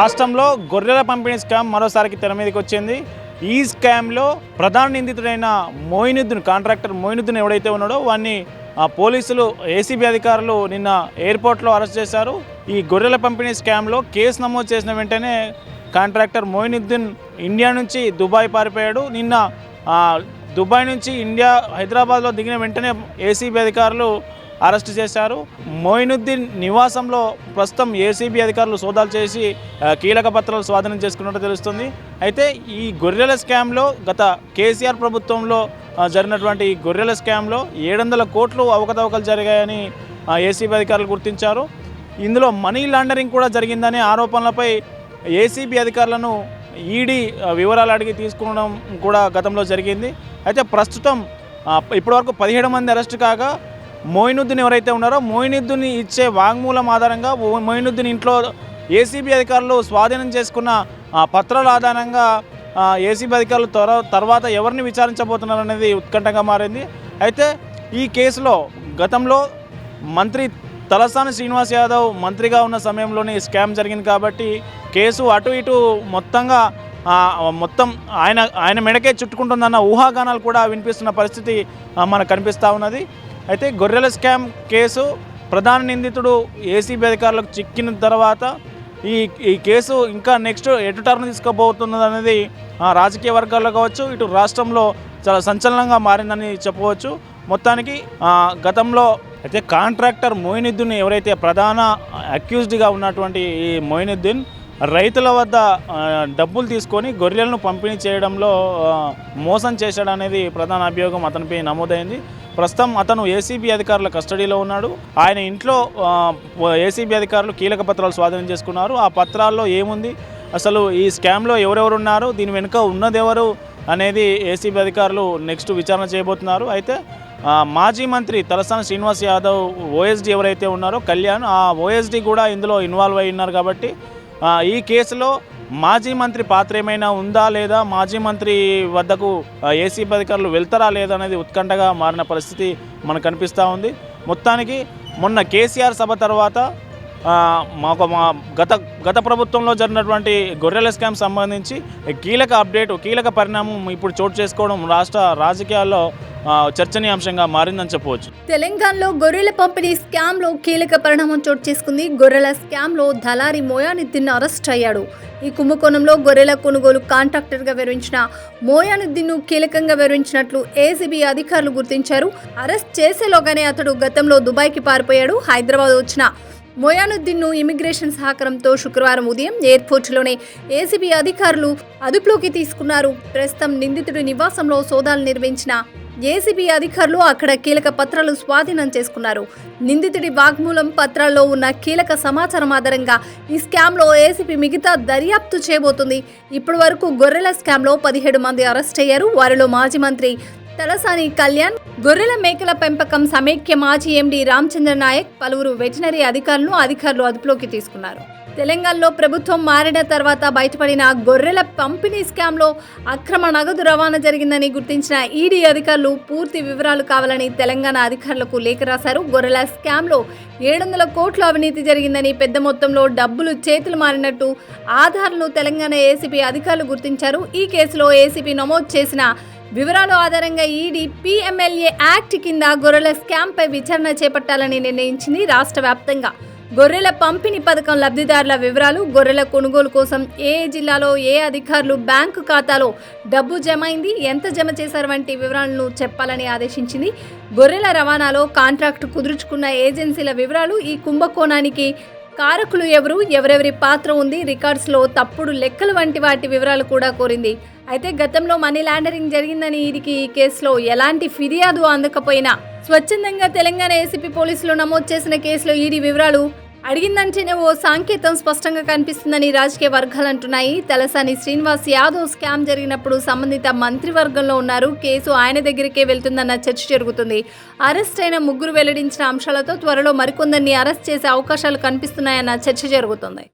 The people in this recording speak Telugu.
రాష్ట్రంలో గొర్రెల పంపిణీ స్కామ్ మరోసారికి తెర మీదకి వచ్చింది. ఈ స్కామ్లో ప్రధాన నిందితుడైన మోయినుద్దీన్, కాంట్రాక్టర్ మోయినుద్దీన్ ఎవడైతే ఉన్నాడో వాడిని పోలీసులు, ఏసీబీ అధికారులు నిన్న ఎయిర్పోర్ట్లో అరెస్ట్ చేశారు. ఈ గొర్రెల పంపిణీ స్కామ్లో కేసు నమోదు చేసిన వెంటనే కాంట్రాక్టర్ మోయినుద్దీన్ ఇండియా నుంచి దుబాయ్ పారిపోయాడు. నిన్న దుబాయ్ నుంచి ఇండియా హైదరాబాద్లో దిగిన వెంటనే ఏసీబీ అధికారులు అరెస్ట్ చేశారు. మోయినుద్దీన్ నివాసంలో ప్రస్తుతం ఏసీబీ అధికారులు సోదాలు చేసి కీలక పత్రాలు స్వాధీనం చేసుకున్నట్టు తెలుస్తుంది. అయితే ఈ గొర్రెల స్కామ్లో గత కేసీఆర్ ప్రభుత్వంలో జరిగినటువంటి ఈ గొర్రెల స్కామ్లో 700 కోట్లు అవకతవకలు జరిగాయని ఏసీబీ అధికారులు గుర్తించారు. ఇందులో మనీ లాండరింగ్ కూడా జరిగిందనే ఆరోపణలపై ఏసీబీ అధికారులను ఈడీ వివరాలు అడిగి తీసుకోవడం కూడా గతంలో జరిగింది. అయితే ప్రస్తుతం ఇప్పటివరకు 17 మంది అరెస్ట్ కాగా మోయినుద్దీన్ ఎవరైతే ఉన్నారో మోయినుద్దీన్ ఇచ్చే వాంగ్మూలం ఆధారంగా మోయినుద్దీన్ ఇంట్లో ఏసీబీ అధికారులు స్వాధీనం చేసుకున్న పత్రాల ఆధారంగా ఏసీబీ అధికారులు తర్వాత ఎవరిని విచారించబోతున్నారు అనేది ఉత్కంఠగా మారింది. అయితే ఈ కేసులో గతంలో మంత్రి తలసాని శ్రీనివాస్ యాదవ్ మంత్రిగా ఉన్న సమయంలోనే స్కామ్ జరిగింది కాబట్టి కేసు అటు ఇటు మొత్తం ఆయన మెడకే చుట్టుకుంటుందన్న ఊహాగానాలు కూడా వినిపిస్తున్న పరిస్థితి మనకు కనిపిస్తూ ఉన్నది. అయితే గొర్రెల స్కామ్ కేసు ప్రధాన నిందితుడు ఏసీబీ అధికారులకు చిక్కిన తర్వాత ఈ కేసు ఇంకా నెక్స్ట్ ఎటు టర్న్ తీసుకోబోతున్నది అనేది రాజకీయ వర్గాల్లో కావచ్చు, ఇటు రాష్ట్రంలో చాలా సంచలనంగా మారిందని చెప్పవచ్చు. మొత్తానికి గతంలో అయితే కాంట్రాక్టర్ మోయినుద్దీన్ ఎవరైతే ప్రధాన అక్యూజ్డ్గా ఉన్నటువంటి ఈ మోయినుద్దీన్ రైతుల వద్ద డబ్బులు తీసుకొని గొర్రెలను పంపిణీ చేయడంలో మోసం చేశాడనేది ప్రధాన అభియోగం అతనిపై నమోదైంది. ప్రస్తుతం అతను ఏసీబీ అధికారుల కస్టడీలో ఉన్నాడు. ఆయన ఇంట్లో ఏసీబీ అధికారులు కీలక పత్రాలు స్వాధీనం చేసుకున్నారు. ఆ పత్రాల్లో ఏముంది, అసలు ఈ స్కామ్లో ఎవరెవరు ఉన్నారు, దీని వెనుక ఉన్నదెవరు అనేది ఏసీబీ అధికారులు నెక్స్ట్ విచారణ చేయబోతున్నారు. అయితే మాజీ మంత్రి తలసాని శ్రీనివాస్ యాదవ్ ఓఎస్డీ ఎవరైతే ఉన్నారో కళ్యాణ్, ఆ ఓఎస్డీ కూడా ఇందులో ఇన్వాల్వ్ అయి ఉన్నారు. కాబట్టి ఈ కేసులో మాజీ మంత్రి పాత్ర ఏమైనా ఉందా లేదా, మాజీ మంత్రి వద్దకు ఏసీబీ అధికారులు వెళ్తారా లేదా అనేది ఉత్కంఠగా మారిన పరిస్థితి మనకు కనిపిస్తూ ఉంది. మొత్తానికి మొన్న కేసీఆర్ సభ తర్వాత గత ప్రభుత్వంలో జరిగినటువంటి గొర్రెల స్కామ్ సంబంధించి కీలక పరిణామం ఇప్పుడు చోటు చేసుకోవడం రాష్ట్ర రాజకీయాల్లో చర్చనీయాంశంగా మారిందని చెప్పవచ్చు. తెలంగాణలో గొర్రెల పంపిణీ స్కామ్ లో కీలక పరిణామం చోటు చేసుకుంది. గొర్రెల స్కామ్ లో దళారి మోయానుద్దీన్ అరెస్ట్ అయ్యాడు. ఈ కుంభకోణంలో గొర్రెల కొనుగోలు కాంట్రాక్టర్ గా వివరించిన మోయానుద్దీన్ ను కీలకంగా వివరించినట్లు ఏసీబీ అధికారులు గుర్తించారు. అరెస్ట్ చేసేలోగానే అతడు గతంలో దుబాయ్కి పారిపోయాడు. హైదరాబాద్ వచ్చిన మోయానుద్దీన్ ను ఇమిగ్రేషన్ సహకారంతో శుక్రవారం ఉదయం ఎయిర్పోర్టులోనే ఏసీబీ అధికారులు అదుపులోకి తీసుకున్నారు. ప్రస్తుతం నిందితుడి నివాసంలో సోదాలు నిర్వహించిన ఏసీబీ అధికారులు అక్కడ కీలక పత్రాలు స్వాధీనం చేసుకున్నారు. నిందితుడి వాగ్మూలం, పత్రాల్లో ఉన్న కీలక సమాచారం ఆధారంగా ఈ స్కామ్లో ఏసీబీ మిగతా దర్యాప్తు చేయబోతుంది. ఇప్పటి వరకు గొర్రెల స్కామ్లో 17 మంది అరెస్ట్ అయ్యారు. వారిలో మాజీ మంత్రి తలసాని కళ్యాణ్, గొర్రెల మేకల పెంపకం సమైక్య మాజీ ఎండీ రామచంద్ర నాయక్, పలువురు వెటనరీ అధికారులు అదుపులోకి తీసుకున్నారు. తెలంగాణలో ప్రభుత్వం మారిన తర్వాత బయటపడిన గొర్రెల పంపిణీ స్కామ్లో అక్రమ నగదు రవాణా జరిగిందని గుర్తించిన ఈడీ అధికారులు పూర్తి వివరాలు కావాలని తెలంగాణ అధికారులకు లేఖ రాశారు. గొర్రెల స్కామ్లో 700 కోట్ల అవినీతి జరిగిందని, పెద్ద మొత్తంలో డబ్బులు చేతులు మారినట్టు ఆధారాలను తెలంగాణ ఏసీబీ అధికారులు గుర్తించారు. ఈ కేసులో ఏసీబీ నమోదు చేసిన వివరాల ఆధారంగా ఈడీ PMLA యాక్ట్ కింద గొర్రెల స్కామ్పై విచారణ చేపట్టాలని నిర్ణయించింది. రాష్ట్ర వ్యాప్తంగా గొర్రెల పంపిణీ పథకం లబ్ధిదారుల వివరాలు, గొర్రెల కొనుగోలు కోసం ఏ జిల్లాలో ఏ అధికారులు బ్యాంకు ఖాతాలో డబ్బు జమ అయింది, ఎంత జమ చేశారు వంటి వివరాలను చెప్పాలని ఆదేశించింది. గొర్రెల రవాణాలో కాంట్రాక్టు కుదుర్చుకున్న ఏజెన్సీల వివరాలు, ఈ కుంభకోణానికి కారకులు ఎవరెవరి పాత్ర ఉంది, రికార్డ్స్లో తప్పుడు లెక్కలు వంటి వాటి వివరాలు కూడా కోరింది. అయితే గతంలో మనీ లాండరింగ్ జరిగిందని ఈడీకి ఈ కేసులో ఎలాంటి ఫిర్యాదు అందకపోయినా స్వచ్ఛందంగా తెలంగాణ ఏసీబీ పోలీసులు నమోదు చేసిన కేసులో ఈడీ వివరాలు అడిగిందంటేనే ఓ సంకేతం స్పష్టంగా కనిపిస్తుందని రాజకీయ వర్గాలు అంటున్నాయి. తలసాని శ్రీనివాస్ యాదవ్ స్కామ్ జరిగినప్పుడు సంబంధిత మంత్రివర్గంలో ఉన్నారు. కేసు ఆయన దగ్గరికే వెళ్తుందన్న చర్చ జరుగుతుంది. అరెస్ట్ అయిన 3 వెల్లడించిన అంశాలతో త్వరలో మరికొందరిని అరెస్ట్ చేసే అవకాశాలు కనిపిస్తున్నాయన్న చర్చ జరుగుతుంది.